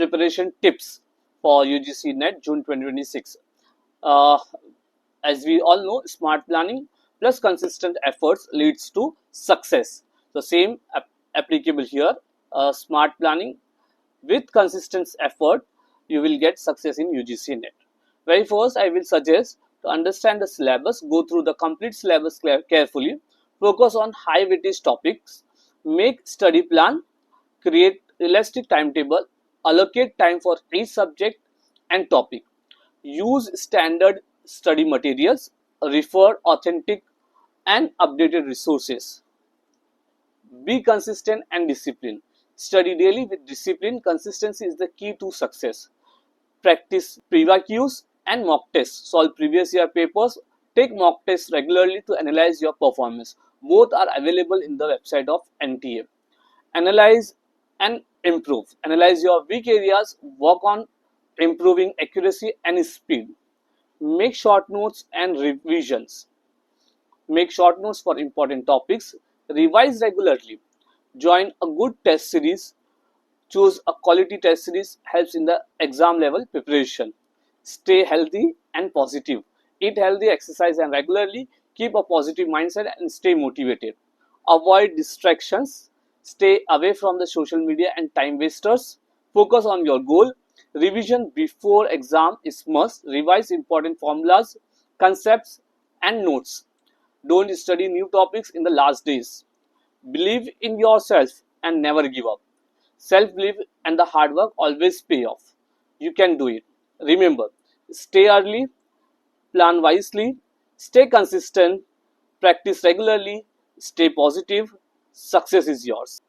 preparation tips for UGC NET June 2026. Uh, as we all know, smart planning plus consistent efforts leads to success. The same applicable here. Smart planning with consistent effort, you will get success in UGC NET. Very first, I will suggest to understand the syllabus, go through the complete syllabus carefully, focus on high weightage topics, make study plan, create realistic timetable, allocate time for each subject and topic, use standard study materials, refer authentic and updated resources, be consistent and disciplined. Study daily with discipline. Consistency is the key to success. Practice pre-Qs and mock tests. Solve previous year papers. Take mock tests regularly to analyze your performance. Both are available in the website of NTA. Analyze and improve. Analyze your weak areas. Work on improving accuracy and speed. Make short notes and revisions. Make short notes for important topics. Revise regularly. Join a good test series. Choose a quality test series, helps in the exam level preparation. Stay healthy and positive. Eat healthy, exercise and regularly. Keep a positive mindset and stay motivated. Avoid distractions. Stay away from the social media and time wasters. Focus on your goal. Revision before exam is must. Revise important formulas, concepts and notes. Don't study new topics in the last days. Believe in yourself and never give up. Self-belief and the hard work always pay off. You can do it. Remember, stay early, plan wisely, stay consistent, practice regularly, stay positive. Success is yours.